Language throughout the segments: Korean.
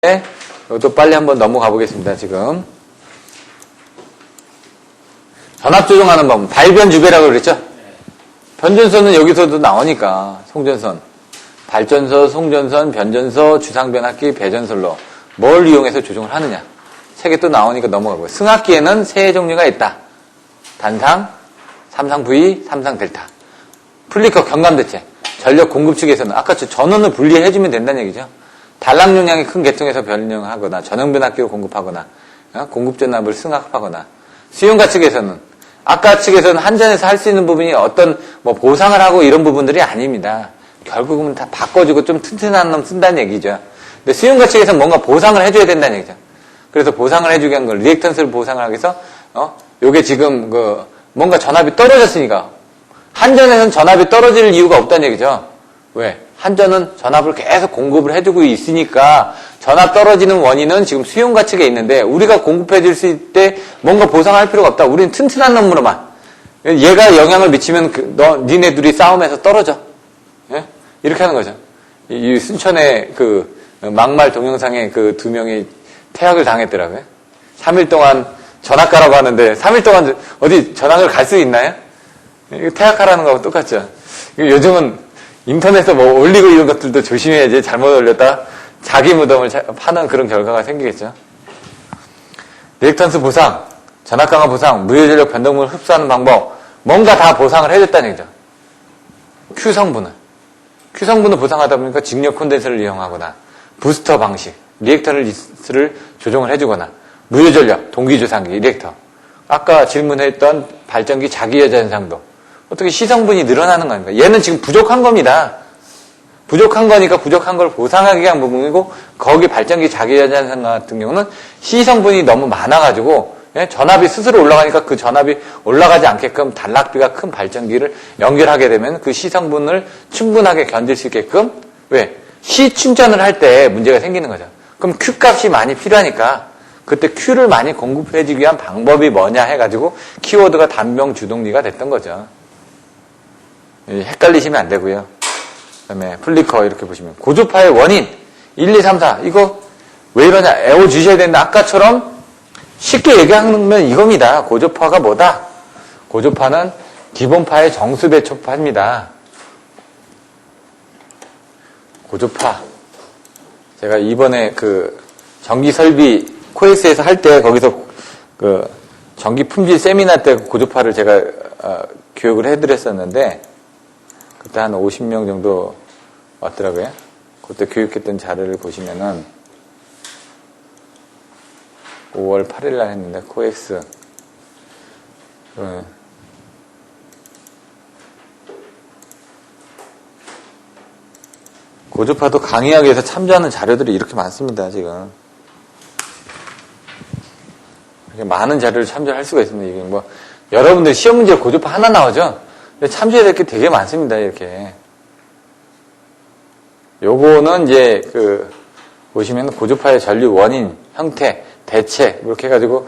이것도 빨리 한번 넘어가 보겠습니다. 지금 전압 조정하는 방법, 발변주배라고 그랬죠? 변전선은 여기서도 나오니까 송전선, 발전소, 송전선, 변전소, 주상변압기, 배전선로 뭘 이용해서 조정을 하느냐, 세 개 또 나오니까 넘어가고요. 승합기에는 세 종류가 있다. 단상, 삼상 V, 삼상 델타. 플리커 경감대체, 전력 공급 측에서는 아까 전원을 분리해주면 된다는 얘기죠. 단락 용량이 큰 계통에서 변형하거나 전용변압기로 공급하거나 공급 전압을 승합하거나, 수용가 측에서는 아까 측에서는 한전에서 할 수 있는 부분이 어떤 뭐 보상을 하고 이런 부분들이 아닙니다. 결국은 다 바꿔주고 좀 튼튼한 놈 쓴다는 얘기죠. 근데 수용가 측에서는 뭔가 보상을 해줘야 된다는 얘기죠. 그래서 보상을 해주게 한 걸 리액턴스를 보상을 하기 위해서 요게 지금 뭔가 전압이 떨어졌으니까, 한전에서는 전압이 떨어질 이유가 없다는 얘기죠. 왜? 한전은 전압을 계속 공급을 해주고 있으니까 전압 떨어지는 원인은 지금 수용가 측에 있는데, 우리가 공급해줄 수 있을 때 뭔가 보상할 필요가 없다. 우리는 튼튼한 놈으로만. 얘가 영향을 미치면 니네 둘이 싸움에서 떨어져. 예? 이렇게 하는 거죠. 이 순천의 막말 동영상에 두 명이 퇴학을 당했더라고요. 3일 동안 전학가라고 하는데 3일 동안 어디 전학을 갈 수 있나요? 퇴학하라는 거하고 똑같죠. 요즘은 인터넷에 뭐 올리고 이런 것들도 조심해야지, 잘못 올렸다 자기 무덤을 파는 그런 결과가 생기겠죠. 리액턴스 보상, 전압 강화 보상, 무효전력 변동물 흡수하는 방법, 뭔가 다 보상을 해줬다는 얘기죠. Q성분을 보상하다 보니까 직력 콘덴서를 이용하거나, 부스터 방식, 리액터를 조정을 해주거나, 무효전력, 동기조상기, 리액터, 아까 질문했던 발전기 자기여자 현상도 어떻게 시성분이 늘어나는 겁니까? 얘는 지금 부족한 겁니다. 부족한 거니까 부족한 걸 보상하기 위한 부분이고, 거기 발전기 자기여자 현상 같은 경우는 시성분이 너무 많아가지고 전압이 스스로 올라가니까 그 전압이 올라가지 않게끔 단락비가 큰 발전기를 연결하게 되면 그 시성분을 충분하게 견딜 수 있게끔, 왜? 시충전을 할 때 문제가 생기는 거죠. 그럼 Q값이 많이 필요하니까 그때 Q를 많이 공급해주기 위한 방법이 뭐냐 해가지고 키워드가 단병 주동리가 됐던 거죠. 헷갈리시면 안 되고요. 그 다음에 플리커 이렇게 보시면 고주파의 원인 1, 2, 3, 4 이거 왜 이러냐 외워주셔야 되는데, 아까처럼 쉽게 얘기하면 이겁니다. 고주파가 뭐다? 고주파는 기본파의 정수배초파입니다. 고주파, 제가 이번에 전기설비 코엑스에서 할 때 거기서 전기 품질 세미나 때 고주파를 제가 교육을 해드렸었는데, 그때 한 50명 정도 왔더라고요. 그때 교육했던 자료를 보시면은 5월 8일 날 했는데, 코엑스 고주파도 강의하기 위해서 참조하는 자료들이 이렇게 많습니다. 지금 이렇게 많은 자료를 참조할 수가 있습니다. 이게 뭐 여러분들 시험 문제 고주파 하나 나오죠? 근데 참조해야 될 게 되게 많습니다. 이렇게 요거는 이제 보시면 고주파의 전류 원인, 형태, 대체 이렇게 해가지고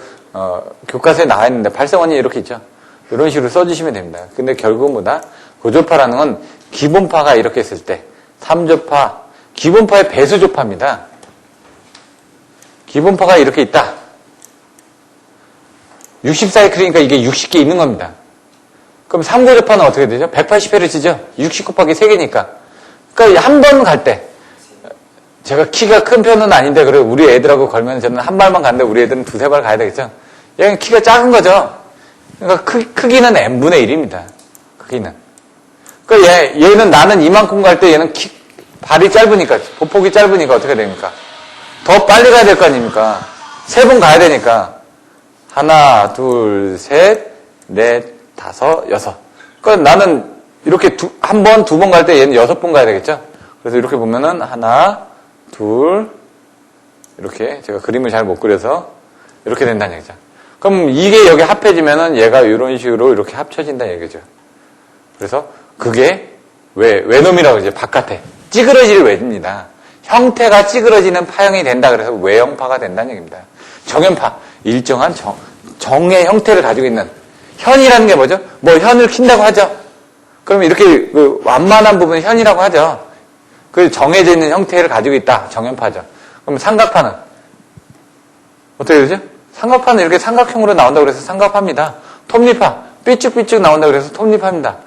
교과서에 나와 있는데 발생원이 이렇게 있죠. 이런 식으로 써주시면 됩니다. 근데 결국은 뭐다? 고주파라는 건 기본파가 이렇게 있을 때 3조파, 기본파의 배수조파입니다. 기본파가 이렇게 있다. 60사이클이니까 이게 60개 있는 겁니다. 그럼 3고조파는 어떻게 되죠? 180Hz죠? 60 곱하기 3개니까. 그러니까 한 번 갈 때, 제가 키가 큰 편은 아닌데, 그래 우리 애들하고 걸면 저는 한 발만 가는데 우리 애들은 두세 발 가야 되겠죠? 얘는 키가 작은 거죠? 그러니까 크기는 n분의 1입니다. 크기는. 그러니까 얘는 나는 이만큼 갈 때 얘는 발이 짧으니까, 보폭이 짧으니까 어떻게 됩니까? 더 빨리 가야 될 거 아닙니까? 3번 가야 되니까. 하나, 둘, 셋, 넷, 다섯, 여섯. 그러니까 나는 이렇게 한 번, 두 번 갈 때 얘는 6번 가야 되겠죠? 그래서 이렇게 보면은 하나, 둘, 이렇게 제가 그림을 잘 못 그려서 이렇게 된다는 얘기죠. 그럼 이게 여기 합해지면은 얘가 이런 식으로 이렇게 합쳐진다는 얘기죠. 그래서 그게 외놈이라고 이제 바깥에 찌그러질 외입니다. 형태가 찌그러지는 파형이 된다 그래서 외형파가 된다는 얘기입니다. 정형파, 일정한 정의 형태를 가지고 있는, 현이라는 게 뭐죠? 뭐 현을 킨다고 하죠. 그러면 이렇게 완만한 부분을 현이라고 하죠. 그 정해져 있는 형태를 가지고 있다, 정형파죠. 그럼 삼각파는? 어떻게 되죠? 삼각파는 이렇게 삼각형으로 나온다고 그래서 삼각파입니다. 톱니파, 삐쭉삐쭉 나온다고 그래서 톱니파입니다.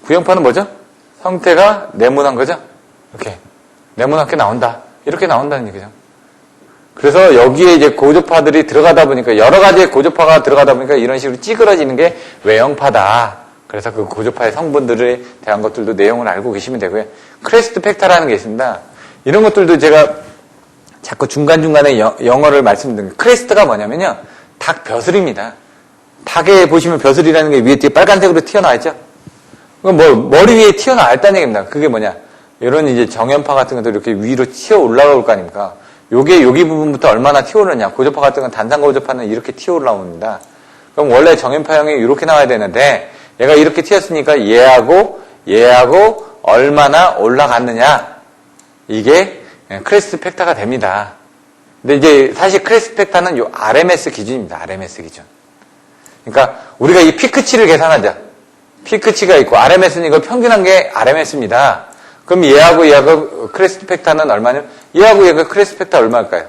구형파는 뭐죠? 형태가 네모난 거죠? 이렇게. 네모나게 나온다. 이렇게 나온다는 얘기죠. 그래서 여기에 이제 고조파들이 들어가다 보니까, 여러 가지의 고조파가 들어가다 보니까 이런 식으로 찌그러지는 게 외형파다. 그래서 그 고조파의 성분들에 대한 것들도 내용을 알고 계시면 되고요. 크레스트 팩타라는 게 있습니다. 이런 것들도 제가 자꾸 중간중간에 영어를 말씀드린 크레스트가 뭐냐면요. 닭 벼슬입니다. 닭에 보시면 벼슬이라는 게 위에 뒤에 빨간색으로 튀어나와 있죠? 머리 위에 튀어나와 있다는 얘기입니다. 그게 뭐냐. 이런 이제 정연파 같은 것도 이렇게 위로 튀어 올라올 거 아닙니까? 여기 부분부터 얼마나 튀어 오르냐. 고조파 같은 건 단상 고조파는 이렇게 튀어 올라옵니다. 그럼 원래 정연파형이 이렇게 나와야 되는데, 얘가 이렇게 튀었으니까 얘하고 얼마나 올라갔느냐. 이게 크레스트 팩타가 됩니다. 근데 이제 사실 크레스트 팩타는 요 RMS 기준입니다. RMS 기준. 그러니까 우리가 이 피크치를 계산하자. 피크치가 있고 RMS는 이거 평균한 게 RMS입니다. 그럼 얘하고 크레스트 팩타는 얼마냐면 얘하고 얘가 크레스트 팩타 얼마일까요?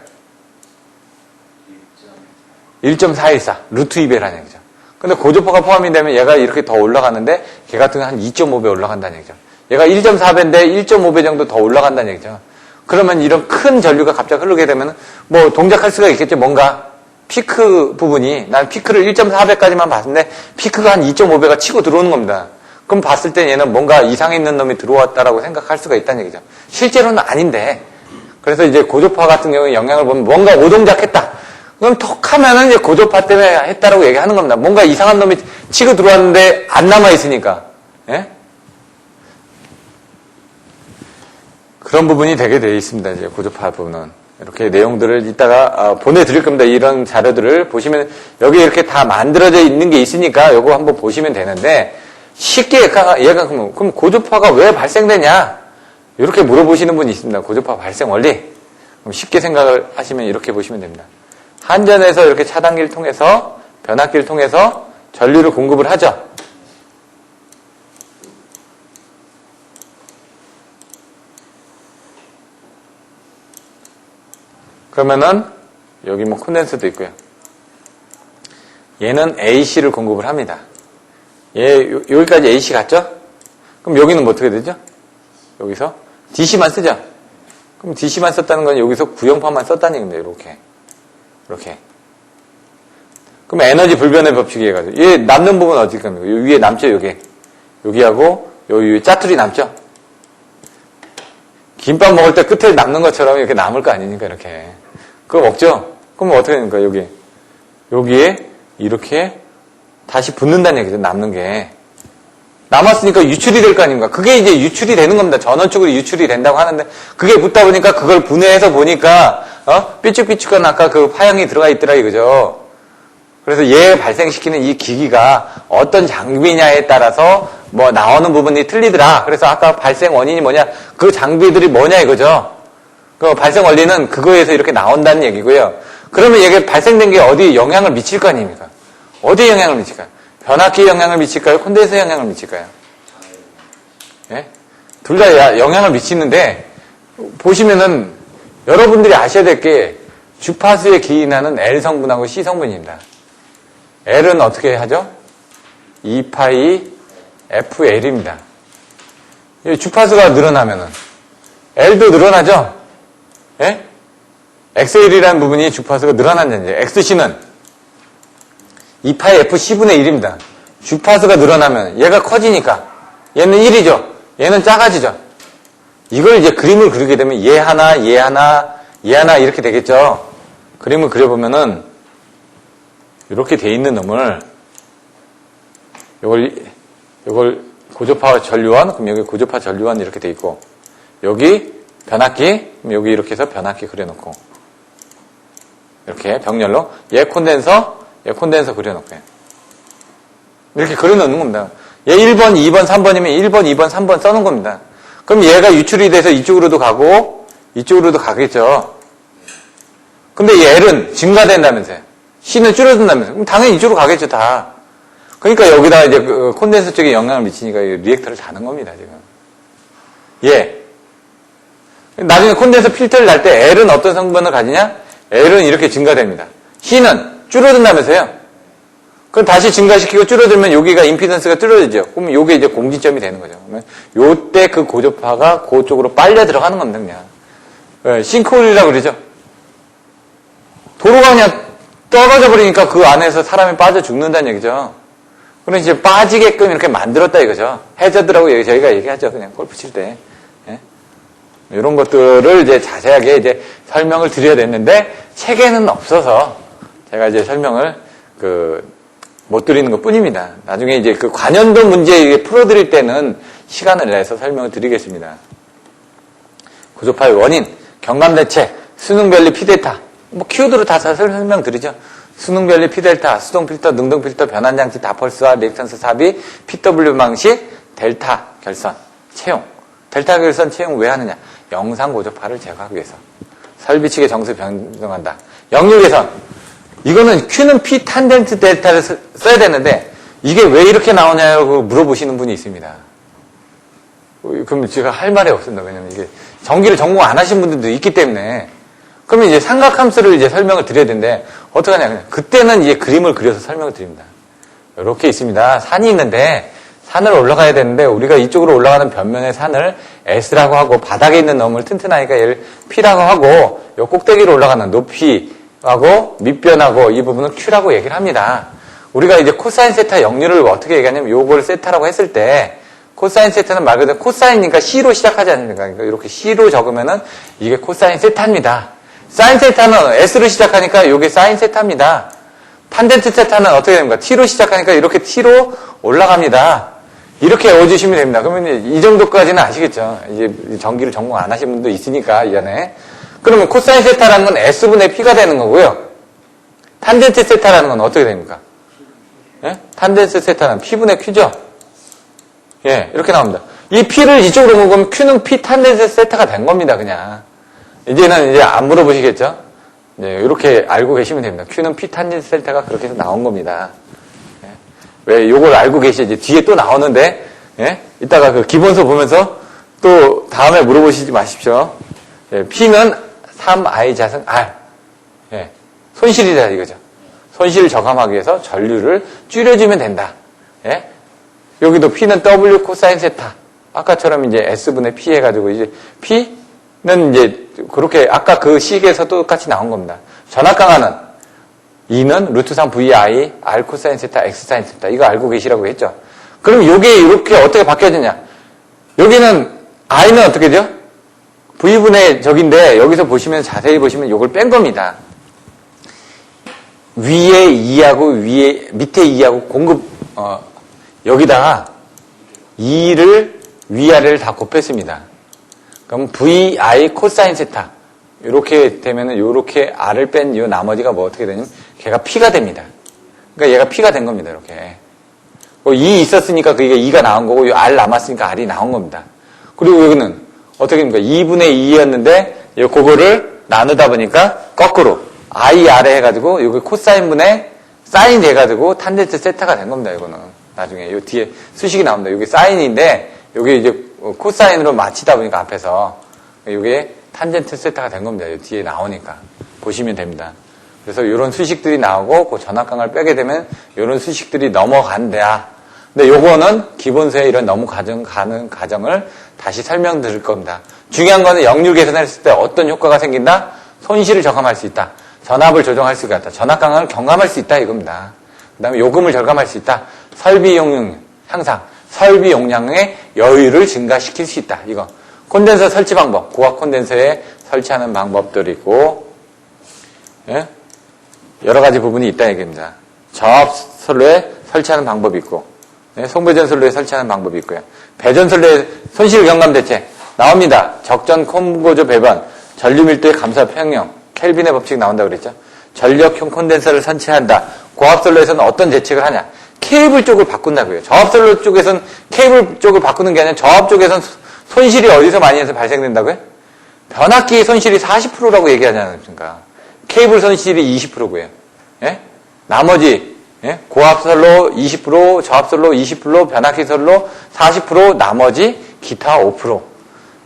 1.414 루트 2배라는 얘기죠. 근데 고조파가 포함이 되면 얘가 이렇게 더 올라가는데 걔 같은 건 한 2.5배 올라간다는 얘기죠. 얘가 1.4배인데 1.5배 정도 더 올라간다는 얘기죠. 그러면 이런 큰 전류가 갑자기 흐르게 되면 뭐 동작할 수가 있겠죠. 뭔가 피크 부분이 난 피크를 1.4배까지만 봤는데 피크가 한 2.5배가 치고 들어오는 겁니다. 그럼 봤을 때 얘는 뭔가 이상이 있는 놈이 들어왔다라고 생각할 수가 있다는 얘기죠. 실제로는 아닌데. 그래서 이제 고조파 같은 경우에 영향을 보면 뭔가 오동작했다. 그럼 톡 하면은 이제 고조파 때문에 했다라고 얘기하는 겁니다. 뭔가 이상한 놈이 치고 들어왔는데 안 남아있으니까. 예? 그런 부분이 되게 되어 있습니다. 이제 고조파 부분은. 이렇게 내용들을 이따가 보내드릴 겁니다. 이런 자료들을 보시면 여기 이렇게 다 만들어져 있는 게 있으니까 이거 한번 보시면 되는데 쉽게 얘가 그럼 고조파가 왜 발생되냐? 이렇게 물어보시는 분이 있습니다. 고조파 발생 원리. 그럼 쉽게 생각을 하시면 이렇게 보시면 됩니다. 한전에서 이렇게 차단기를 통해서 변압기를 통해서 전류를 공급을 하죠. 그러면은 여기 뭐 콘덴서도 있고요. 얘는 AC를 공급을 합니다. 여기까지 AC 갔죠? 그럼 여기는 뭐 어떻게 되죠? 여기서 DC만 쓰죠? 그럼 DC만 썼다는 건 여기서 구형파만 썼다는 얘기입니다. 이렇게. 그럼 에너지 불변의 법칙이 해가지고 얘 남는 부분 어떻게 합니까? 요 위에 남죠, 여기하고 요 위에 짜투리 남죠? 김밥 먹을 때 끝에 남는 것처럼 이렇게 남을 거 아니니까 이렇게. 그거 먹죠? 그럼 어떻게 됩니까? 여기에 이렇게 다시 붙는다는 얘기죠. 남는 게. 남았으니까 유출이 될 거 아닙니까? 그게 이제 유출이 되는 겁니다. 전원축으로 유출이 된다고 하는데 그게 붙다 보니까 그걸 분해해서 보니까 삐쭉삐쭉한 아까 그 파형이 들어가 있더라 이거죠. 그래서 얘 발생시키는 이 기기가 어떤 장비냐에 따라서 뭐 나오는 부분이 틀리더라. 그래서 아까 발생 원인이 뭐냐? 그 장비들이 뭐냐 이거죠. 그 발생 원리는 그거에서 이렇게 나온다는 얘기고요. 그러면 이게 발생된 게 어디 영향을 미칠 거 아닙니까? 어디에 영향을 미칠까요? 변압기에 영향을 미칠까요? 콘덴서에 영향을 미칠까요? 예? 둘 다 영향을 미치는데 보시면은 여러분들이 아셔야 될 게 주파수에 기인하는 L 성분하고 C 성분입니다. L은 어떻게 하죠? 2파이 FL입니다. 주파수가 늘어나면은 L도 늘어나죠? 예? XL이라는 부분이 주파수가 늘어난다는 얘기예요. XC는 2파이 FC분의 1입니다. 주파수가 늘어나면 얘가 커지니까 얘는 1이죠. 얘는 작아지죠. 이걸 이제 그림을 그리게 되면 얘 하나 이렇게 되겠죠. 그림을 그려보면은 이렇게 돼 있는 놈을 요걸 고조파 전류원, 그럼 여기 고조파 전류원 이렇게 돼 있고 여기 변압기, 그럼 여기 이렇게 해서 변압기 그려놓고 이렇게 병렬로 얘 콘덴서 그려놓고요. 이렇게 그려놓는 겁니다. 얘 1번, 2번, 3번이면 1번, 2번, 3번 써놓은 겁니다. 그럼 얘가 유출이 돼서 이쪽으로도 가고 이쪽으로도 가겠죠. 근데 이 L은 증가된다면서요. C는 줄어든다면서요. 그럼 당연히 이쪽으로 가겠죠, 다. 그러니까 여기다 이제 그 콘덴서 쪽에 영향을 미치니까 리액터를 자는 겁니다, 지금. 예. 나중에 콘덴서 필터를 날 때 L은 어떤 성분을 가지냐? L은 이렇게 증가됩니다. C는 줄어든다면서요. 그럼 다시 증가시키고 줄어들면 여기가 임피던스가 줄어들죠. 그럼 요게 이제 공진점이 되는 거죠. 그러면 요때 그 고조파가 그쪽으로 빨려 들어가는 겁니다, 그냥. 싱크홀이라고 그러죠. 도로가 그냥 떨어져 버리니까 그 안에서 사람이 빠져 죽는다는 얘기죠. 그럼 이제 빠지게끔 이렇게 만들었다 이거죠. 해저드라고 저희가 얘기하죠. 그냥 골프 칠 때. 예? 이런 것들을 이제 자세하게 이제 설명을 드려야 됐는데, 책에는 없어서 제가 이제 설명을 못 드리는 것 뿐입니다. 나중에 이제 그 관연도 문제 풀어드릴 때는 시간을 내서 설명을 드리겠습니다. 고조파의 원인, 경감대체, 수능별리 피델타, 키워드로 다 설명드리죠. 수능별리 피델타, 수동필터, 능동필터, 변환장치, 다펄스와 리액턴스 삽입, PW 방식, 델타 결선, 채용. 델타 결선 채용 왜 하느냐? 영상 고조파를 제거하기 위해서. 설비측의 정수 변경한다. 역류 개선. 이거는 Q는 P 탄젠트 델타를 써야 되는데 이게 왜 이렇게 나오냐고 물어보시는 분이 있습니다. 그럼 제가 할 말이 없습니다. 왜냐면 이게 전기를 전공 안 하신 분들도 있기 때문에. 그러면 이제 삼각함수를 이제 설명을 드려야 되는데 어떡하냐? 그냥 그때는 이제 그림을 그려서 설명을 드립니다. 이렇게 있습니다. 산이 있는데 산을 올라가야 되는데 우리가 이쪽으로 올라가는 변면의 산을 S라고 하고 바닥에 있는 놈을 튼튼하니까 얘를 P라고 하고 요 꼭대기로 올라가는 높이하고 밑변하고 이 부분은 Q라고 얘기를 합니다. 우리가 이제 코사인 세타 역류를 어떻게 얘기하냐면 요걸 세타라고 했을 때 코사인 세타는 말 그대로 코사인이니까 C로 시작하지 않습니까? 그러니까 이렇게 C로 적으면은 이게 코사인 세타입니다. 사인 세타는 S로 시작하니까 이게 사인 세타입니다. 탄젠트 세타는 어떻게 됩니까? T로 시작하니까 이렇게 T로 올라갑니다. 이렇게 외워주시면 됩니다. 그러면 이 정도까지는 아시겠죠? 이제 전기를 전공 안 하신 분도 있으니까, 이 안에. 그러면 코사인 세타라는 건 S분의 P가 되는 거고요. 탄젠트 세타라는 건 어떻게 됩니까? 예? 탄젠트 세타는 P분의 Q죠? 예, 이렇게 나옵니다. 이 P를 이쪽으로 먹으면 Q는 P 탄젠트 세타가 된 겁니다, 그냥. 이제는 이제 안 물어보시겠죠? 네, 이렇게 알고 계시면 됩니다. Q는 P 탄젠트 세타가 그렇게 해서 나온 겁니다. 예? 왜 요걸 알고 계시지? 뒤에 또 나오는데, 예? 이따가 그 기본서 보면서 또 다음에 물어보시지 마십시오. 예, P는 3I 자승 R. 예, 손실이다 이거죠. 손실을 저감하기 위해서 전류를 줄여주면 된다. 예? 여기도 P는 W 코사인 세타. 아까처럼 이제 S분의 P 해가지고 이제 P는 이제 그렇게 아까 그 식에서 똑같이 나온 겁니다. 전압강하는 E는 루트 3 VI R 코사인 세타 X 사인 세타. 이거 알고 계시라고 했죠. 그럼 요게 이렇게 어떻게 바뀌어지냐? 여기는 I는 어떻게 돼요? V분의 적인데 여기서 보시면 자세히 보시면 요걸 뺀 겁니다. 위에 2하고 밑에 2하고 공급 여기다가 2를 위아래를 다 곱했습니다. 그럼 VI 코사인 세타 이렇게 되면은 요렇게 R을 뺀 요 나머지가 뭐 어떻게 되냐면 걔가 P가 됩니다. 그러니까 얘가 P가 된 겁니다. 이렇게 2 있었으니까 그게 2가 나온 거고 요 R 남았으니까 R이 나온 겁니다. 그리고 여기는 어떻게 됩니까? 2분의 2였는데 그거를 나누다 보니까 거꾸로 IR에 해가지고 여기 코사인분의 사인 돼가지고 탄젠트 세타가 된 겁니다. 이거는 나중에 요 뒤에 수식이 나옵니다. 여기 사인인데 여기 이제 코사인으로 맞히다 보니까 앞에서 이게 탄젠트 세타가 된 겁니다. 요 뒤에 나오니까 보시면 됩니다. 그래서 이런 수식들이 나오고 그 전압강을 빼게 되면 이런 수식들이 넘어간다. 근데 요거는 기본서에 이런 가는 과정을 다시 설명드릴 겁니다. 중요한 거는 역류 개선했을 때 어떤 효과가 생긴다? 손실을 저감할 수 있다. 전압을 조정할 수 있다. 전압강을 경감할 수 있다 이겁니다. 그 다음에 요금을 절감할 수 있다. 설비 용량 향상, 설비 용량의 여유를 증가시킬 수 있다. 이거 콘덴서 설치 방법, 고압 콘덴서에 설치하는 방법들이고, 예? 여러 가지 부분이 있다 얘기입니다. 저압선로에 설치하는 방법이 있고, 예? 송배전선로에 설치하는 방법이 있고요. 배전선로에 손실 경감 대책 나옵니다. 적전 콤고조 배반, 전류 밀도의 감소 평형, 켈빈의 법칙 나온다고 그랬죠. 전력형 콘덴서를 설치한다. 고압선로에서는 어떤 대책을 하냐? 케이블 쪽을 바꾼다고요. 저압선로 쪽에서는 케이블 쪽을 바꾸는 게 아니라 저압 쪽에서는 손실이 어디서 많이 해서 발생된다고요? 변압기 손실이 40%라고 얘기하지 않습니까? 케이블 손실이 20%고요. 예? 나머지 예? 고압선로 20%, 저압선로 20%, 변압기 선로 40%, 나머지 기타 5%.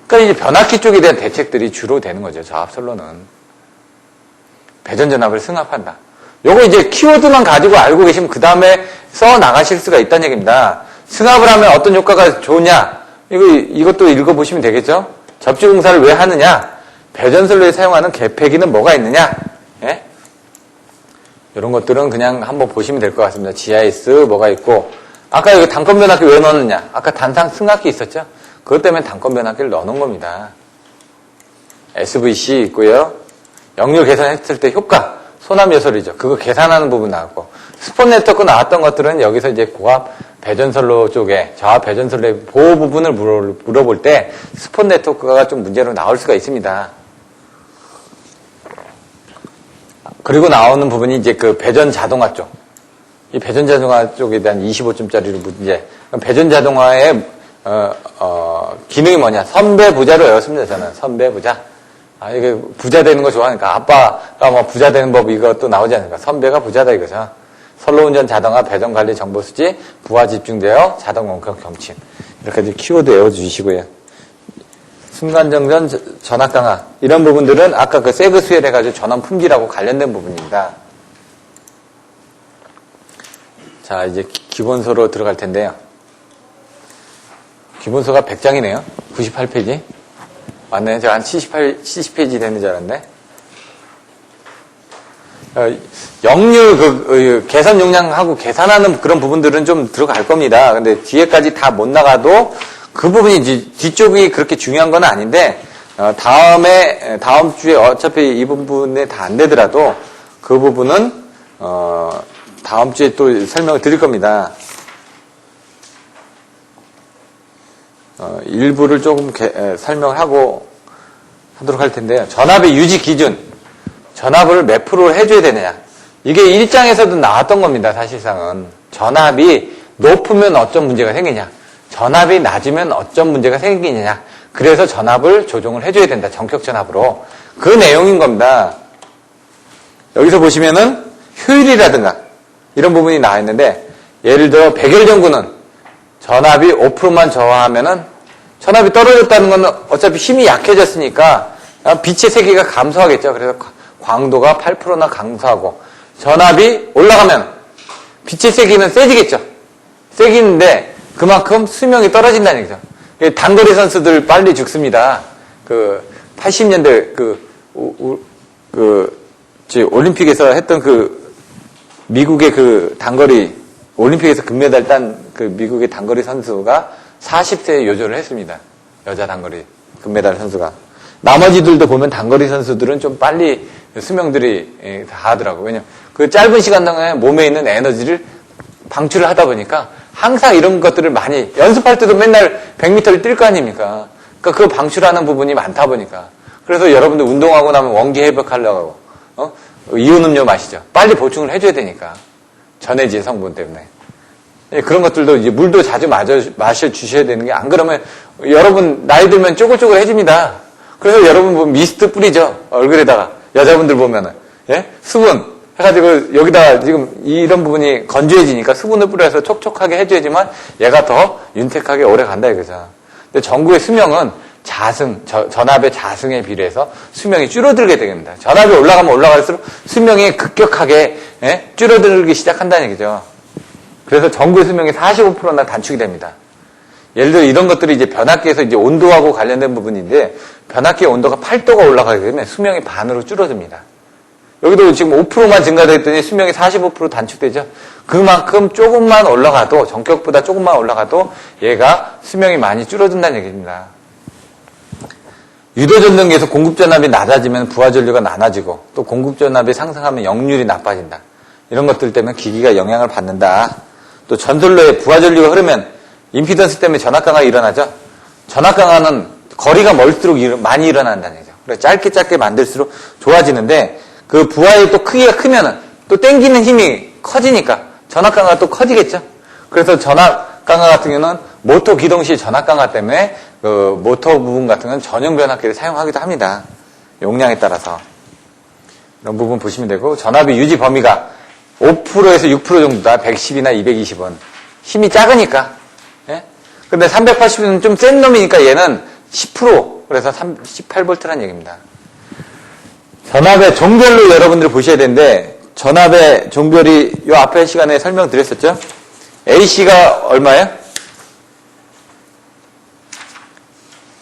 그러니까 이제 변압기 쪽에 대한 대책들이 주로 되는 거죠. 저압선로는. 배전전압을 승합한다. 요거 이제 키워드만 가지고 알고 계시면 그 다음에 써 나가실 수가 있다는 얘기입니다. 승합을 하면 어떤 효과가 좋으냐? 이것도 읽어보시면 되겠죠? 접지공사를 왜 하느냐? 배전선로에 사용하는 개폐기는 뭐가 있느냐? 예? 이런 것들은 그냥 한번 보시면 될 것 같습니다. GIS 뭐가 있고, 아까 여기 단건 변압기 왜 넣느냐? 아까 단상 승합기 있었죠? 그것 때문에 단건 변압기를 넣어놓은 겁니다. SVC 있고요. 역류 계산했을 때 효과, 소남 요소리죠. 그거 계산하는 부분 나왔고, 스폰 네트워크 나왔던 것들은 여기서 이제 고압 배전선로 쪽에, 저압 배전선로의 보호 부분을 물어볼 때 스폰 네트워크가 좀 문제로 나올 수가 있습니다. 그리고 나오는 부분이 이제 그 배전 자동화 쪽. 이 배전 자동화 쪽에 대한 25점짜리로 문제. 배전 자동화의 기능이 뭐냐? 선배 부자로 외웠습니다. 저는 선배 부자. 이게 부자 되는 거 좋아하니까 아빠가 뭐 부자 되는 법 이것도 나오지 않습니까? 선배가 부자다 이거죠. 선로운전 자동화 배전 관리 정보 수집 부하 집중제어 자동 원격 경침 이렇게 키워드 외워주시고요. 순간정전 전압 강화 이런 부분들은 아까 그 세그 수혈 해가지고 전원 품질하고 관련된 부분입니다. 자 이제 기본서로 들어갈 텐데요. 기본서가 100장이네요. 98페이지. 맞네. 제가 한 70페이지 되는 줄 알았네. 역류, 계산 용량하고 계산하는 그런 부분들은 좀 들어갈 겁니다. 근데 뒤에까지 다 못 나가도 그 부분이 뒤쪽이 그렇게 중요한 건 아닌데, 다음 주에 어차피 이 부분에 다 안 되더라도 그 부분은, 다음 주에 또 설명을 드릴 겁니다. 일부를 조금 설명을 하도록 할 텐데요. 전압의 유지 기준. 전압을 몇 프로를 해줘야 되느냐. 이게 1장에서도 나왔던 겁니다. 사실상은. 전압이 높으면 어떤 문제가 생기냐. 전압이 낮으면 어떤 문제가 생기느냐. 그래서 전압을 조정을 해줘야 된다. 전격 전압으로. 그 내용인 겁니다. 여기서 보시면은 효율이라든가 이런 부분이 나와 있는데 예를 들어 백열전구는 전압이 5%만 저하하면은 전압이 떨어졌다는 건 어차피 힘이 약해졌으니까 빛의 세기가 감소하겠죠. 그래서 광도가 8%나 감소하고 전압이 올라가면 빛의 세기는 세지겠죠. 세기는데 그만큼 수명이 떨어진다는 얘기죠. 단거리 선수들 빨리 죽습니다. 80년대 올림픽에서 했던 미국의 단거리 올림픽에서 금메달 딴 미국의 단거리 선수가 40세에 요절을 했습니다. 여자 단거리 금메달 선수가. 나머지들도 보면 단거리 선수들은 좀 빨리 수명들이 다 하더라고요. 왜냐면 그 짧은 시간 동안에 몸에 있는 에너지를 방출을 하다 보니까 항상 이런 것들을 많이 연습할 때도 맨날 100m를 뛸 거 아닙니까? 그러니까 그 방출하는 부분이 많다 보니까. 그래서 여러분들 운동하고 나면 원기 회복하려고 이온 음료 마시죠. 빨리 보충을 해줘야 되니까. 전해질 성분 때문에. 그런 것들도 이제 물도 자주 마셔 주셔야 되는 게 안 그러면 여러분 나이 들면 쪼글쪼글해집니다. 그래서 여러분 보면 미스트 뿌리죠. 얼굴에다가. 여자분들 보면은. 예? 수분. 해가지고 여기다가 지금 이런 부분이 건조해지니까 수분을 뿌려서 촉촉하게 해줘야지만 얘가 더 윤택하게 오래 간다 이거죠. 근데 전구의 수명은 전압의 자승에 비례해서 수명이 줄어들게 됩니다. 전압이 올라가면 올라갈수록 수명이 급격하게 줄어들기 시작한다는 얘기죠. 그래서 전구의 수명이 45%나 단축이 됩니다. 예를 들어 이런 것들이 이제 변압기에서 이제 온도하고 관련된 부분인데 변압기의 온도가 8도가 올라가게 되면 수명이 반으로 줄어듭니다. 여기도 지금 5%만 증가됐더니 수명이 45% 단축되죠. 그만큼 조금만 올라가도 전격보다 조금만 올라가도 얘가 수명이 많이 줄어든다는 얘기입니다. 유도전등기에서 공급전압이 낮아지면 부하전류가 많아지고 또 공급전압이 상승하면 역률이 나빠진다. 이런 것들 때문에 기기가 영향을 받는다. 또 전선로에 부하전류가 흐르면 임피던스 때문에 전압강화가 일어나죠. 전압강화는 거리가 멀수록 많이 일어난다는 얘기죠. 그래서 짧게 만들수록 좋아지는데 그 부하의 또 크기가 크면은 또 땡기는 힘이 커지니까 전압강화가 또 커지겠죠. 그래서 전압강화 같은 경우는 모터 기동시 전압강화 때문에 그 모터 부분 같은 건 전용 변압기를 사용하기도 합니다. 용량에 따라서. 이런 부분 보시면 되고 전압의 유지 범위가 5%에서 6% 정도다. 110이나 220은. 힘이 작으니까. 예? 근데 380은 좀 센 놈이니까 얘는 10% 그래서 18V라는 얘기입니다. 전압의 종별로 여러분들이 보셔야 되는데, 전압의 종별이 요 앞에 시간에 설명드렸었죠? AC가 얼마예요?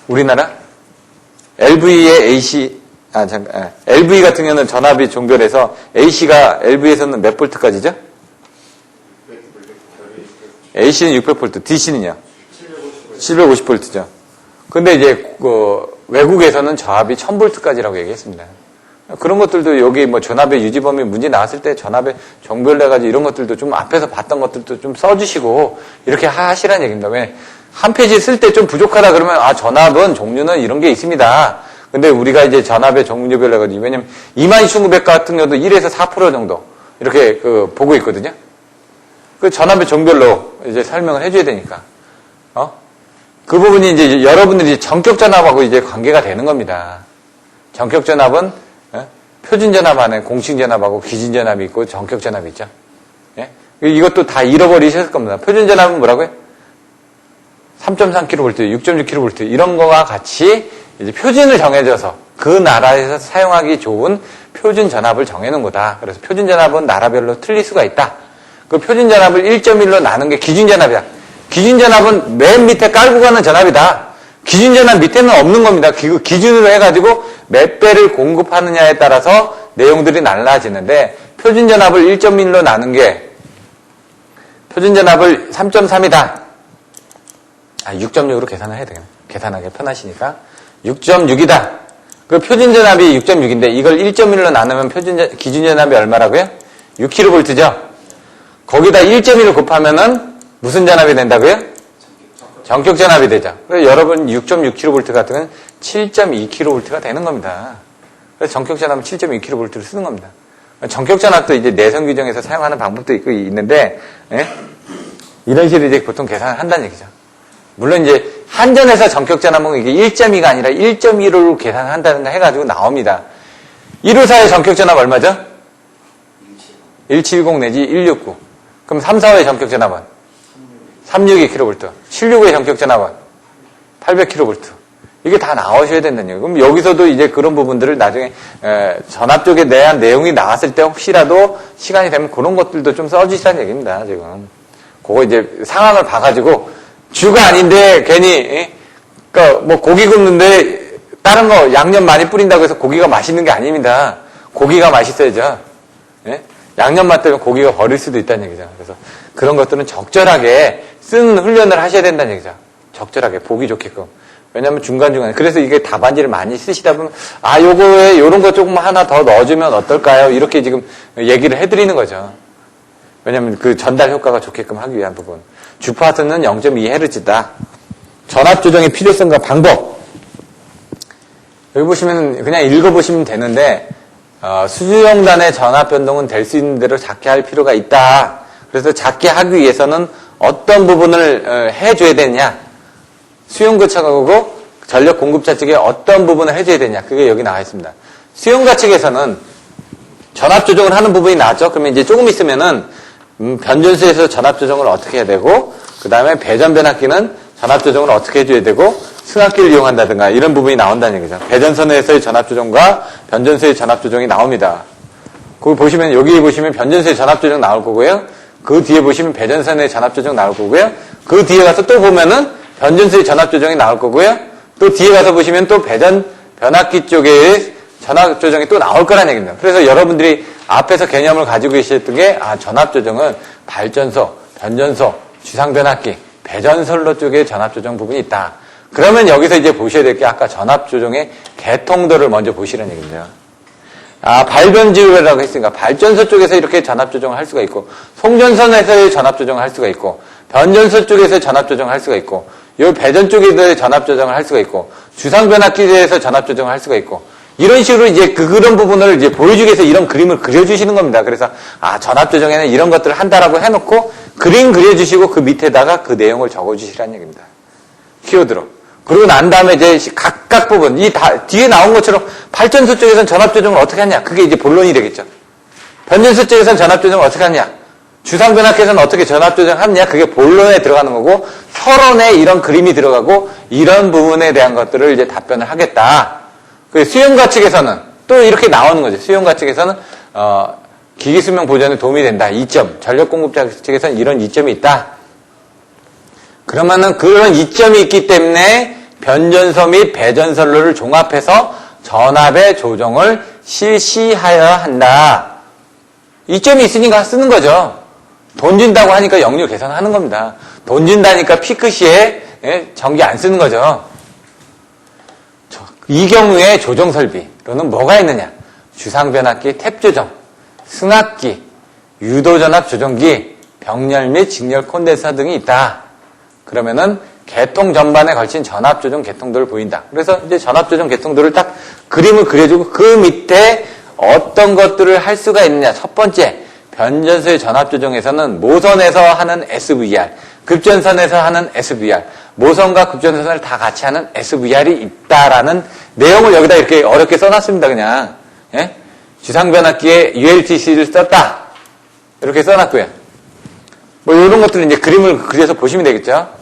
우리나라? LV의 AC, LV 같은 경우는 전압이 종별해서 AC가 LV에서는 몇 볼트까지죠? AC는 600V, DC는요? 750V죠. 근데 이제 외국에서는 저압이 1000V까지라고 얘기했습니다. 그런 것들도 여기 뭐 전압의 유지 범위 문제 나왔을 때 전압의 종별해가지고 이런 것들도 좀 앞에서 봤던 것들도 좀 써주시고 이렇게 하시라는 얘기입니다. 왜? 한 페이지 쓸 때 좀 부족하다 그러면 전압은 종류는 이런 게 있습니다. 근데 우리가 이제 전압의 종류별로 해가지고 왜냐면 22,900 같은 경우도 1에서 4% 정도 이렇게 보고 있거든요. 그 전압의 종별로 이제 설명을 해줘야 되니까. 그 부분이 이제 여러분들이 전격 전압하고 이제 관계가 되는 겁니다. 전격 전압은 표준 전압 안에 공식 전압하고 기준 전압이 있고 전격 전압이 있죠. 예? 이것도 다 잃어버리셨을 겁니다. 표준 전압은 뭐라고요? 3.3kV, 6.6kV 이런 거와 같이 이제 표준을 정해줘서 그 나라에서 사용하기 좋은 표준 전압을 정해놓은 거다. 그래서 표준 전압은 나라별로 틀릴 수가 있다. 그 표준 전압을 1.1로 나눈 게 기준 전압이다. 기준 전압은 맨 밑에 깔고 가는 전압이다. 기준 전압 밑에는 없는 겁니다. 그 기준으로 해가지고 몇 배를 공급하느냐에 따라서 내용들이 달라지는데 표준 전압을 1.1로 나눈 게 표준 전압을 3.3이다. 6.6으로 계산을 해야 되겠네. 계산하기 편하시니까. 6.6이다. 그 표준 전압이 6.6인데 이걸 1.1로 나누면 기준 전압이 얼마라고요? 6kV죠. 거기다 1.1을 곱하면은 무슨 전압이 된다고요? 전격 전압이 되죠. 그래서 여러분 6.6kV 같은 건 7.2kV가 되는 겁니다. 그래서 전격 전압은 7.2kV를 쓰는 겁니다. 전격 전압도 이제 내선 규정에서 사용하는 방법도 있는데, 예? 이런 식으로 이제 보통 계산을 한다는 얘기죠. 물론 이제 한전에서 전격 전압은 이게 1.2가 아니라 1.15로 계산한다는 거 해가지고 나옵니다. 154의 전격 전압 얼마죠? 170 내지 169. 그럼 3, 4호의 전격 전압은? 362kV. 765의 전격 전압은? 800kV. 이게 다 나오셔야 된다는 얘기예요. 그럼 여기서도 이제 그런 부분들을 나중에 전압 쪽에 대한 내용이 나왔을 때 혹시라도 시간이 되면 그런 것들도 좀 써주시라는 얘기입니다. 지금. 그거 이제 상황을 봐가지고 주가 아닌데 괜히 그러니까 뭐 고기 굽는데 다른 거 양념 많이 뿌린다고 해서 고기가 맛있는 게 아닙니다. 고기가 맛있어야죠. 예? 양념 맛 때문에 고기가 버릴 수도 있다는 얘기죠. 그래서 그런 것들은 적절하게 쓰는 훈련을 하셔야 된다는 얘기죠. 적절하게 보기 좋게끔. 왜냐하면 중간중간에 그래서 이게 답안지를 많이 쓰시다 보면 요거에 요런 거 조금 하나 더 넣어주면 어떨까요? 이렇게 지금 얘기를 해드리는 거죠. 왜냐하면 그 전달 효과가 좋게끔 하기 위한 부분. 주파수는 0.2Hz다. 전압 조정의 필요성과 방법. 여기 보시면 그냥 읽어보시면 되는데 수주용단의 전압 변동은 될 수 있는 대로 작게 할 필요가 있다. 그래서 작게 하기 위해서는 어떤 부분을 해줘야 되냐. 수용거처하고 전력 공급자 측에 어떤 부분을 해줘야 되냐. 그게 여기 나와 있습니다. 수용가 측에서는 전압 조정을 하는 부분이 나왔죠. 그러면 이제 조금 있으면은 변전소에서 전압 조정을 어떻게 해야 되고, 그 다음에 배전 변압기는 전압 조정을 어떻게 해줘야 되고, 승합기를 이용한다든가 이런 부분이 나온다는 얘기죠. 배전선에서의 전압 조정과 변전소의 전압 조정이 나옵니다. 거기 보시면 여기 보시면 변전소의 전압 조정 나올 거고요. 그 뒤에 보시면 배전선의 전압 조정 나올 거고요. 그 뒤에 가서 또 보면은 변전소의 전압 조정이 나올 거고요. 또 뒤에 가서 보시면 또 배전 변압기 쪽의 전압 조정이 또 나올 거라는 얘기입니다. 그래서 여러분들이 앞에서 개념을 가지고 계셨던 게 전압 조정은 발전소, 변전소, 주상 변압기, 배전선로 쪽에 전압 조정 부분이 있다. 그러면 여기서 이제 보셔야 될 게 아까 전압 조정의 개통도를 먼저 보시라는 얘기입니다. 발변지율이라고 했으니까 발전소 쪽에서 이렇게 전압 조정을 할 수가 있고, 송전선에서의 전압 조정을 할 수가 있고, 변전소 쪽에서 전압 조정을 할 수가 있고, 요 배전 쪽에서 전압 조정을 할 수가 있고, 주상 변압기에서 전압 조정을 할 수가 있고, 이런 식으로 이제 그런 부분을 이제 보여주기 위해서 이런 그림을 그려주시는 겁니다. 그래서 전압 조정에는 이런 것들을 한다라고 해놓고 그림 그려주시고 그 밑에다가 그 내용을 적어주시라는 얘기입니다. 키워드로. 그러고 난 다음에 이제 각각 부분, 뒤에 나온 것처럼 발전소 쪽에서는 전압 조정을 어떻게 하냐. 그게 이제 본론이 되겠죠. 변전소 쪽에서는 전압 조정을 어떻게 하냐. 주상변압기에서는 어떻게 전압 조정하느냐? 그게 본론에 들어가는 거고, 서론에 이런 그림이 들어가고, 이런 부분에 대한 것들을 이제 답변을 하겠다. 그 수용과 측에서는 또 이렇게 나오는 거죠. 수용과 측에서는, 기기수명 보전에 도움이 된다. 이점. 전력공급자 측에서는 이런 이점이 있다. 그러면은 그런 이점이 있기 때문에 변전소 및 배전선로를 종합해서 전압의 조정을 실시하여야 한다. 이점이 있으니까 쓰는 거죠. 돈 준다고 하니까 역류 개선하는 겁니다. 돈 준다니까 피크 시에 전기 안 쓰는 거죠. 이 경우에 조정 설비로는 뭐가 있느냐? 주상변압기, 탭 조정, 승합기, 유도전압 조정기, 병렬 및 직렬 콘덴서 등이 있다. 그러면은 계통 전반에 걸친 전압 조정 계통도를 보인다. 그래서 이제 전압 조정 계통도를 딱 그림을 그려주고 그 밑에 어떤 것들을 할 수가 있느냐. 첫 번째, 변전소의 전압 조정에서는 모선에서 하는 SVR, 급전선에서 하는 SVR, 모선과 급전선을 다 같이 하는 SVR이 있다라는 내용을 여기다 이렇게 어렵게 써놨습니다. 그냥 주상변압기에 ULTC를 썼다. 이렇게 써놨고요. 뭐 이런 것들을 이제 그림을 그려서 보시면 되겠죠.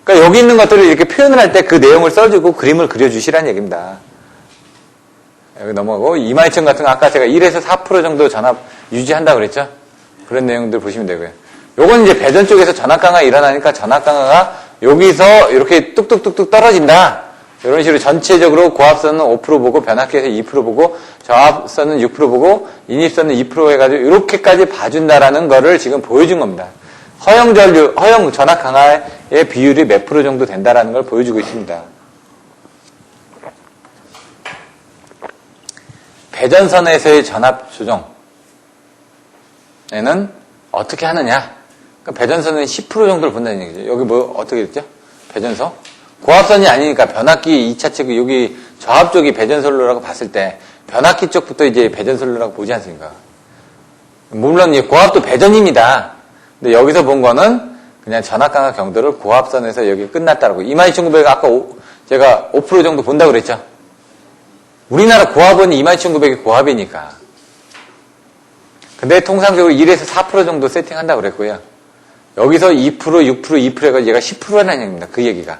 그러니까 여기 있는 것들을 이렇게 표현을 할 때 그 내용을 써주고 그림을 그려주시라는 얘기입니다. 여기 넘어가고 22,000 같은 거 아까 제가 1에서 4% 정도 전압 유지한다고 그랬죠. 그런 내용들 보시면 되고요. 요건 이제 배전 쪽에서 전압 강화 일어나니까 전압 강화가 여기서 이렇게 뚝뚝뚝뚝 떨어진다. 이런 식으로 전체적으로 고압선은 5% 보고 변압기에서 2% 보고 저압선은 6% 보고 인입선은 2% 해가지고 이렇게까지 봐준다라는 거를 지금 보여준 겁니다. 허용 전압 강화의 비율이 몇 프로 정도 된다라는 걸 보여주고 있습니다. 배전선에서의 전압 조정에는 어떻게 하느냐? 그러니까 배전선은 10% 정도를 본다는 얘기죠. 여기 뭐 어떻게 됐죠? 배전선? 고압선이 아니니까 변압기 2차 측 여기 저압 쪽이 배전선로라고 봤을 때 변압기 쪽부터 이제 배전선로라고 보지 않습니까? 물론 고압도 배전입니다. 근데 여기서 본 거는 그냥 전압 강화 경도를 고압선에서 여기 끝났다라고. 22,900 아까 제가 5% 정도 본다고 그랬죠. 우리나라 고압은 22,900이 고압이니까. 근데 통상적으로 1에서 4% 정도 세팅한다고 그랬고요. 여기서 2%, 6%, 2% 해가지고 얘가 10%라는 얘기입니다. 그 얘기가.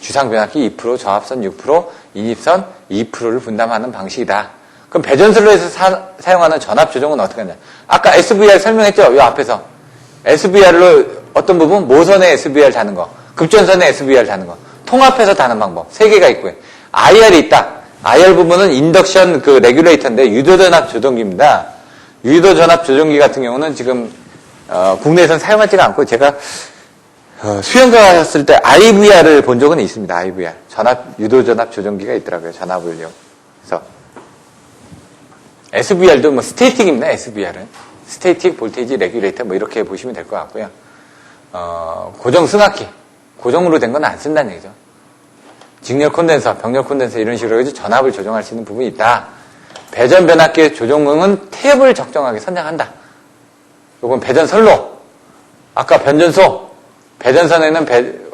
주상변압기 2%, 저압선 6%, 인입선 2%를 분담하는 방식이다. 그럼 배전선로에서 사용하는 전압 조정은 어떻게 하냐? 아까 SVR 설명했죠? 이 앞에서. SVR로 어떤 부분? 모선에 SVR 다는 거, 급전선에 SVR 다는 거, 통합해서 다는 방법 3개가 있고요. IR이 있다. IR 부분은 인덕션 레귤레이터인데 유도전압 조정기입니다. 유도전압 조정기 같은 경우는 지금 국내에서는 사용하지가 않고 제가 수영가 하셨을 때 IVR을 본 적은 있습니다. IVR 유도전압 조정기가 있더라고요. 전압을요. 그래서 SVR도 뭐 스태틱입니다. SVR은 스태틱 볼테이지 레귤레이터 뭐 이렇게 보시면 될 것 같고요. 고정 승합기 고정으로 된 건 안 쓴다는 얘기죠. 직렬 콘덴서, 병렬 콘덴서 이런 식으로 해서 전압을 조정할 수 있는 부분이 있다. 배전 변압기의 조정은 탭을 적정하게 선정한다. 요건 배전 선로, 아까 변전소, 배전선에는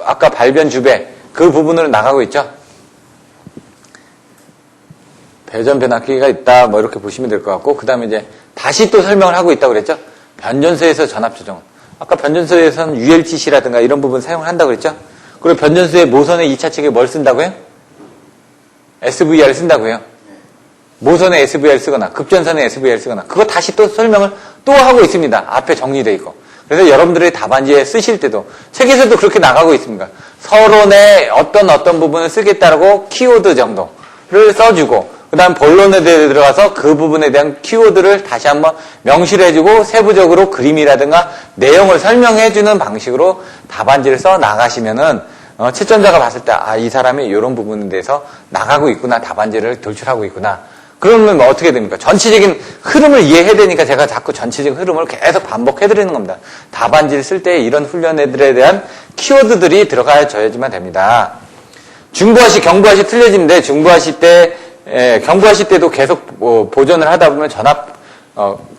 아까 발변 주배 그 부분으로 나가고 있죠. 배전 변압기가 있다. 뭐 이렇게 보시면 될 것 같고 그 다음에 이제 다시 또 설명을 하고 있다고 그랬죠. 변전소에서 전압 조정. 아까 변전소에서는 ULTC라든가 이런 부분 사용을 한다고 그랬죠. 그리고 변전소의 모선의 2차 측에 뭘 쓴다고요? SVR을 쓴다고요. 모선에 SVR 쓰거나 급전선에 SVR 쓰거나 그거 다시 또 설명을 또 하고 있습니다. 앞에 정리되어 있고. 그래서 여러분들이 답안지에 쓰실 때도 책에서도 그렇게 나가고 있습니다. 서론에 어떤 부분을 쓰겠다라고 키워드 정도를 써주고 그 다음 본론에 들어가서 그 부분에 대한 키워드를 다시 한번 명시를 해주고 세부적으로 그림이라든가 내용을 설명해주는 방식으로 답안지를 써 나가시면은 채점자가 봤을 때 이 사람이 이런 부분에 대해서 나가고 있구나, 답안지를 돌출하고 있구나. 그러면 뭐 어떻게 됩니까? 전체적인 흐름을 이해해야 되니까 제가 자꾸 전체적인 흐름을 계속 반복해드리는 겁니다. 답안지를 쓸 때 이런 훈련들에 대한 키워드들이 들어가줘야지만 됩니다. 중부하시, 경부하시 틀려지는데 중부하시 때 경부하시 때도 계속 보존을 하다 보면 전압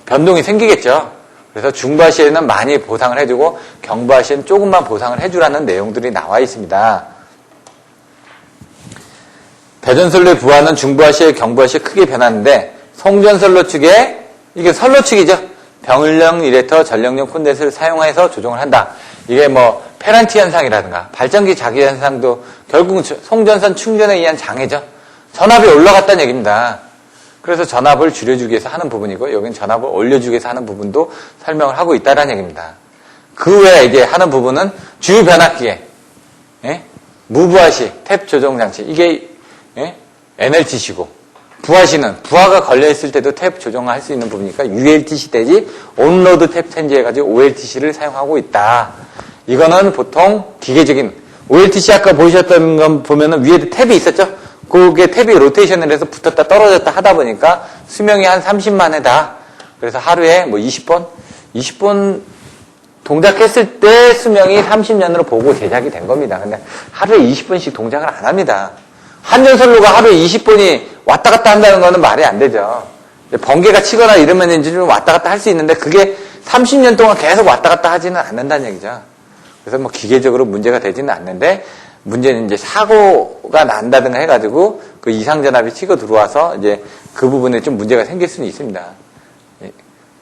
변동이 생기겠죠. 그래서 중부하시에는 많이 보상을 해주고 경부하시에는 조금만 보상을 해주라는 내용들이 나와 있습니다. 배전선로의 부하는 중부하시, 경부하시에 크게 변하는데 송전선로 측에 이게 선로 측이죠. 병을령 이레터, 전력용 콘덴서를 사용해서 조정을 한다. 이게 뭐 페란티 현상이라든가 발전기 자기 현상도 결국은 송전선 충전에 의한 장애죠. 전압이 올라갔다는 얘기입니다. 그래서 전압을 줄여주기 위해서 하는 부분이고 여기는 전압을 올려주기 위해서 하는 부분도 설명을 하고 있다는 얘기입니다. 그 외에 이제 하는 부분은 주유 변압기에 무부하시 탭 조정 장치 이게 NLTC고 부하시는 부하가 걸려있을 때도 탭 조정을 할 수 있는 부분이니까 ULTC 대지 온로드 탭 체인지 해가지고 OLTC를 사용하고 있다. 이거는 보통 기계적인 OLTC 아까 보셨던 건 보면은 위에도 탭이 있었죠? 그게 탭이 로테이션을 해서 붙었다 떨어졌다 하다 보니까 수명이 한 30만 회다. 그래서 하루에 뭐 20번 동작했을 때 수명이 30년으로 보고 제작이 된 겁니다. 근데 하루에 20번씩 동작을 안 합니다. 한전선로가 하루에 20번이 왔다 갔다 한다는 거는 말이 안 되죠. 번개가 치거나 이러면 이제 좀 왔다 갔다 할 수 있는데 그게 30년 동안 계속 왔다 갔다 하지는 않는다는 얘기죠. 그래서 뭐 기계적으로 문제가 되지는 않는데 문제는 이제 사고가 난다든가 해가지고 그 이상전압이 치고 들어와서 이제 그 부분에 좀 문제가 생길 수는 있습니다.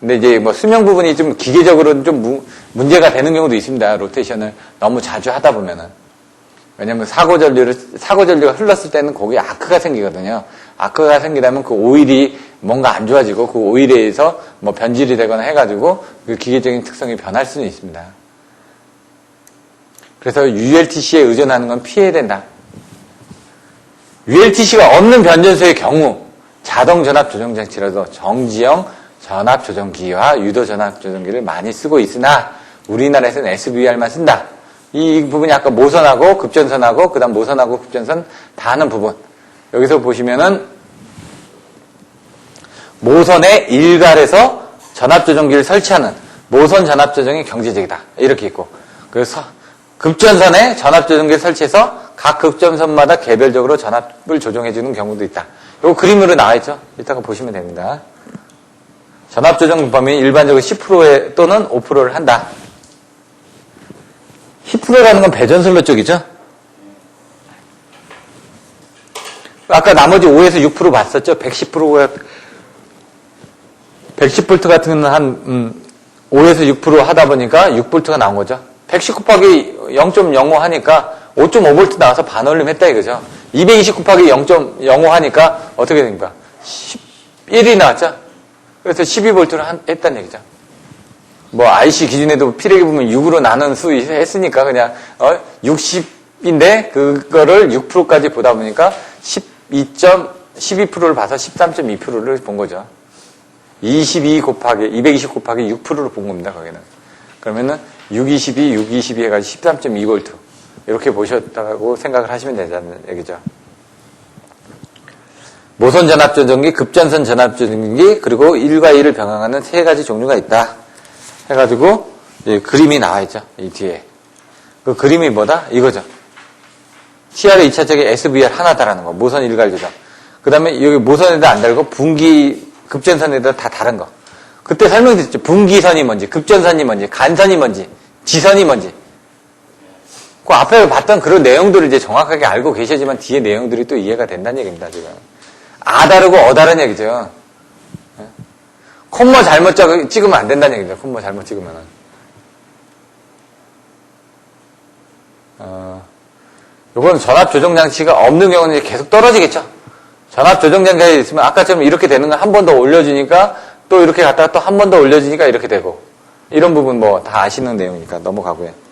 근데 이제 뭐 수명 부분이 좀 기계적으로는 좀 문제가 되는 경우도 있습니다. 로테이션을 너무 자주 하다 보면은. 왜냐면 사고 전류가 흘렀을 때는 거기에 아크가 생기거든요. 아크가 생기다면 그 오일이 뭔가 안 좋아지고 그 오일에 의해서 뭐 변질이 되거나 해가지고 그 기계적인 특성이 변할 수는 있습니다. 그래서 ULTC에 의존하는 건 피해야 된다. ULTC가 없는 변전소의 경우 자동 전압 조정 장치라도 정지형 전압 조정기와 유도 전압 조정기를 많이 쓰고 있으나 우리나라에서는 SVR만 쓴다. 이 부분이 아까 모선하고 급전선하고 그다음 모선하고 급전선 다 하는 부분. 여기서 보시면은 모선의 일갈에서 전압 조정기를 설치하는 모선 전압 조정이 경제적이다. 이렇게 있고 그래서 급전선에 전압 조정기를 설치해서 각 급전선마다 개별적으로 전압을 조정해 주는 경우도 있다. 이거 그림으로 나와 있죠. 이따가 보시면 됩니다. 전압 조정 범위 일반적으로 10% 또는 5%를 한다. 10%라는 건 배전선로 쪽이죠. 아까 나머지 5에서 6% 봤었죠. 110%가 110V 같은 건 한 5에서 6% 하다 보니까 6V가 나온 거죠. 110 곱하기 0.05 하니까 5.5V 나와서 반올림 했다 이거죠. 220 곱하기 0.05 하니까 어떻게 됩니까? 11이 나왔죠. 그래서 12V를 했다는 얘기죠. 뭐 IC 기준에도 필요하게 보면 6으로 나눈 수 했으니까 그냥 60인데 그거를 6%까지 보다 보니까 12%를 봐서 13.2%를 본 거죠. 220 곱하기 6%를 본 겁니다. 거기는. 그러면은 622 해가지고 13.2V 이렇게 보셨다고 생각을 하시면 되자는 얘기죠. 모선 전압 조정기, 급전선 전압 조정기, 그리고 1과 2를 병행하는 세 가지 종류가 있다. 해가지고 그림이 나와 있죠. 이 뒤에. 그 그림이 뭐다? 이거죠. CR의 2차적이 SVR 하나다라는 거. 모선 일괄 조정. 그 다음에 여기 모선에다 안 달고 분기 급전선에다 다 다른 거. 그때 설명드렸죠. 분기선이 뭔지, 급전선이 뭔지, 간선이 뭔지, 지선이 뭔지. 그 앞에 봤던 그런 내용들을 이제 정확하게 알고 계셔야지만 뒤에 내용들이 또 이해가 된다는 얘기입니다, 지금. 아 다르고 어 다른 얘기죠. 콤마 잘못 찍으면 안 된다는 얘기죠. 콤마 잘못 찍으면은. 요건 전압 조정 장치가 없는 경우는 계속 떨어지겠죠. 전압 조정 장치가 있으면 아까처럼 이렇게 되는 거 한 번 더 올려주니까 또 이렇게 갔다가 또 한 번 더 올려주니까 이렇게 되고. 이런 부분 뭐 다 아시는 내용이니까 넘어가고요.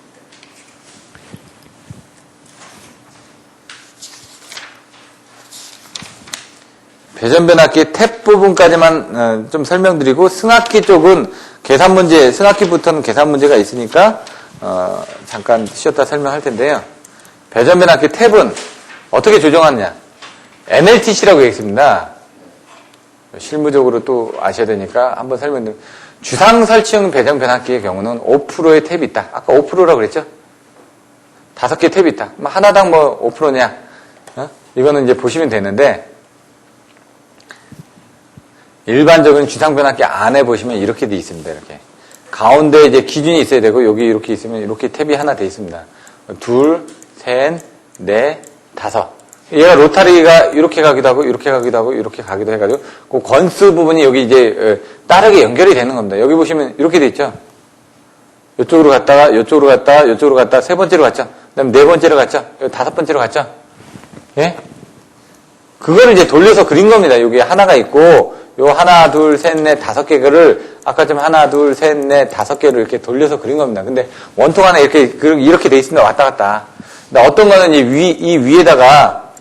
배전변압기 탭 부분까지만 좀 설명드리고 승합기 쪽은 계산 문제, 승합기부터는 계산 문제가 있으니까 잠깐 쉬었다 설명할 텐데요. 배전변압기 탭은 어떻게 조정하느냐? NLTC라고 되어 있습니다. 실무적으로 또 아셔야 되니까 한번 설명드리면 주상 설치형 배전변압기의 경우는 5%의 탭이 있다. 아까 5%라고 그랬죠? 5개 탭이 있다. 하나당 뭐 5%냐? 이거는 이제 보시면 되는데 일반적인 주상변압기 안에 보시면 이렇게 돼 있습니다. 이렇게 가운데 이제 기준이 있어야 되고 여기 이렇게 있으면 이렇게 탭이 하나 돼 있습니다. 2, 3, 4, 5. 얘가 로타리가 이렇게 가기도 하고 이렇게 가기도 하고 이렇게 가기도 해가지고 그 건수 부분이 여기 이제 빠르게 연결이 되는 겁니다. 여기 보시면 이렇게 돼 있죠. 이쪽으로 갔다가 이쪽으로 갔다가 이쪽으로 갔다가 세 번째로 갔죠. 그다음에 네 번째로 갔죠. 다섯 번째로 갔죠. 예? 그거를 이제 돌려서 그린 겁니다. 여기 하나가 있고 요 하나, 둘, 셋, 넷, 다섯 개를 아까처럼 하나, 둘, 셋, 넷, 다섯 개를 이렇게 돌려서 그린 겁니다. 근데 원통 안에 이렇게 돼 있습니다. 왔다 갔다. 근데 어떤 거는 이 위에다가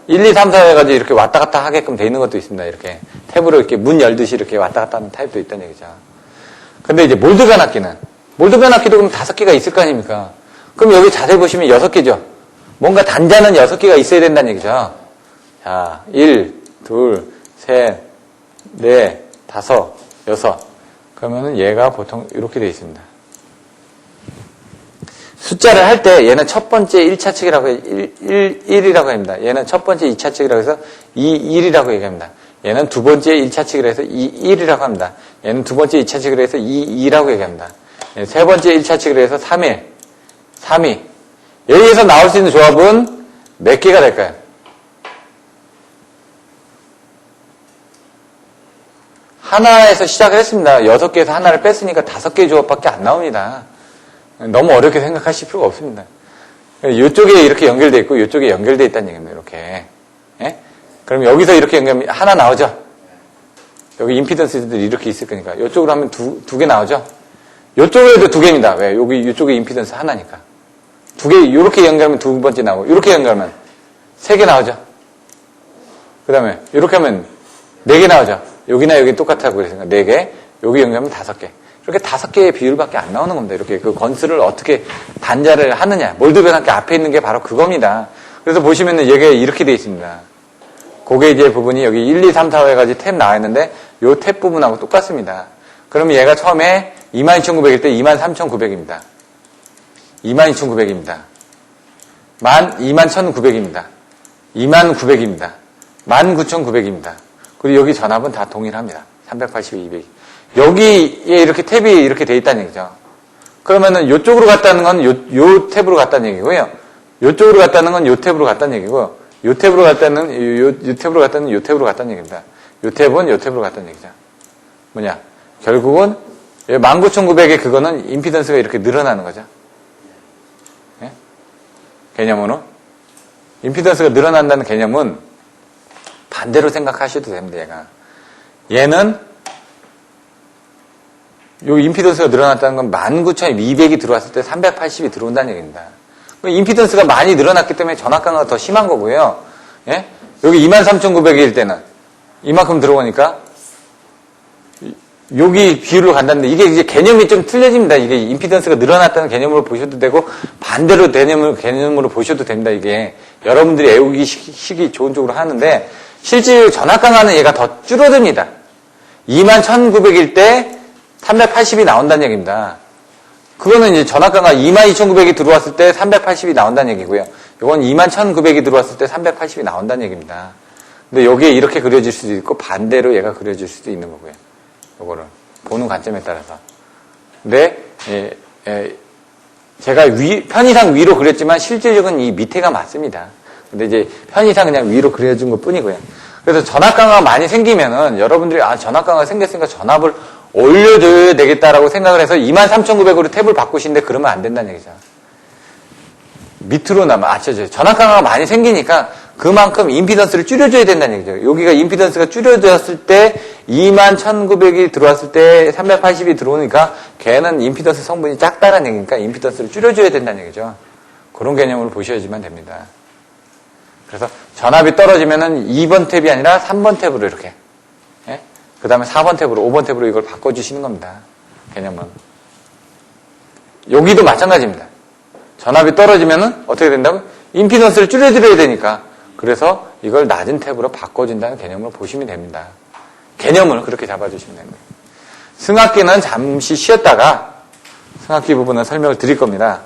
1, 2, 3, 4 해가지고 이렇게 왔다 갔다 하게끔 돼 있는 것도 있습니다. 이렇게 탭으로 이렇게 문 열듯이 이렇게 왔다 갔다 하는 타입도 있다는 얘기죠. 근데 이제 몰드 변압기는 몰드 변압기도 그럼 5개가 있을 거 아닙니까? 그럼 여기 자세히 보시면 6개죠. 뭔가 단자는 6개가 있어야 된다는 얘기죠. 자, 1, 2, 3, 4, 5, 6. 그러면은 얘가 보통 이렇게 되어 있습니다. 숫자를 할 때 얘는 첫 번째 1차측이라고 해서 1이라고 합니다. 얘는 첫 번째 2차측이라고 해서 1이라고 얘기합니다. 얘는 두 번째 1차측이라고 해서 1이라고 합니다. 얘는 두 번째 2차측이라고 해서 2라고 얘기합니다. 세 번째 1차측이라고 해서 3이. 여기에서 나올 수 있는 조합은 몇 개가 될까요? 하나에서 시작을 했습니다. 6개에서 하나를 뺐으니까 5개의 조합밖에 안 나옵니다. 너무 어렵게 생각하실 필요가 없습니다. 이쪽에 이렇게 연결되어 있고 이쪽에 연결되어 있다는 얘기입니다. 이렇게. 예? 그럼 여기서 이렇게 연결하면 하나 나오죠? 여기 임피던스들이 이렇게 있을 거니까. 이쪽으로 하면 두 개 나오죠? 이쪽에도 2개입니다. 왜? 이쪽에 임피던스 하나니까. 2개, 이렇게 연결하면 두 번째 나오고, 이렇게 연결하면 3개 나오죠? 그 다음에, 이렇게 하면 4개 나오죠? 여기나 여기 똑같다고 그랬으니까 4개, 여기 연결하면 5개. 이렇게 5개의 비율밖에 안 나오는 겁니다. 이렇게 그 건수를 어떻게 단자를 하느냐. 몰드 변압기 앞에 있는 게 바로 그겁니다. 그래서 보시면은 여기가 이렇게 돼 있습니다. 그게 이제 부분이 여기 1, 2, 3, 4 해가지고 탭 나와 있는데 요 탭 부분하고 똑같습니다. 그러면 얘가 처음에 22,900일 때 23,900입니다. 22,900입니다. 21,900입니다. 29,000입니다. 19,900입니다. 그리고 여기 전압은 다 동일합니다. 380에 200. 여기에 이렇게 탭이 이렇게 돼 있다는 얘기죠. 그러면은 요쪽으로 갔다는 건 요 탭으로 갔다는 얘기고요. 요쪽으로 갔다는 건 요 탭으로 갔다는 얘기고, 요 탭으로 갔다는, 요 탭으로 갔다는 요 탭으로 갔다는 얘기입니다. 요 탭은 요 탭으로 갔다는 얘기죠. 뭐냐. 결국은 19,900의 그거는 임피던스가 이렇게 늘어나는 거죠. 예? 개념으로. 임피던스가 늘어난다는 개념은 반대로 생각하셔도 됩니다, 얘가. 얘는 요 임피던스가 늘어났다는 건 19,200이 들어왔을 때 380이 들어온다는 얘기입니다. 임피던스가 많이 늘어났기 때문에 전압 강화가 더 심한 거고요. 예? 여기 23,900일 때는 이만큼 들어오니까 여기 비율로 간다는데 이게 이제 개념이 좀 틀려집니다. 이게 임피던스가 늘어났다는 개념으로 보셔도 되고 반대로 개념으로 보셔도 됩니다. 이게 여러분들이 애우기 좋은 쪽으로 하는데 실제 전압 강화는 얘가 더 줄어듭니다. 21,900일 때 380이 나온다는 얘기입니다. 그거는 이제 전압 강화 22,900이 들어왔을 때 380이 나온다는 얘기고요. 이건 21,900이 들어왔을 때 380이 나온다는 얘기입니다. 근데 여기에 이렇게 그려질 수도 있고 반대로 얘가 그려질 수도 있는 거고요. 요거를 보는 관점에 따라서. 근데 제가 편의상 위로 그렸지만 실질적은 이 밑에가 맞습니다. 근데 이제 편의상 그냥 위로 그려준 것 뿐이고요. 그래서 전압 강화가 많이 생기면은 여러분들이 전압 강화가 생겼으니까 전압을 올려줘야 되겠다라고 생각을 해서 23,900으로 탭을 바꾸시는데 그러면 안 된다는 얘기죠. 밑으로 전압 강화가 많이 생기니까 그만큼 임피던스를 줄여줘야 된다는 얘기죠. 여기가 임피던스가 줄여졌을 때 21,900이 들어왔을 때 380이 들어오니까 걔는 임피던스 성분이 작다는 얘기니까 임피던스를 줄여줘야 된다는 얘기죠. 그런 개념으로 보셔야지만 됩니다. 그래서 전압이 떨어지면은 2번 탭이 아니라 3번 탭으로 이렇게. 예? 그 다음에 4번 탭으로, 5번 탭으로 이걸 바꿔주시는 겁니다. 개념은. 여기도 마찬가지입니다. 전압이 떨어지면은 어떻게 된다고? 임피던스를 줄여드려야 되니까. 그래서 이걸 낮은 탭으로 바꿔준다는 개념으로 보시면 됩니다. 개념을 그렇게 잡아주시면 됩니다. 승합기는 잠시 쉬었다가 승합기 부분은 설명을 드릴 겁니다.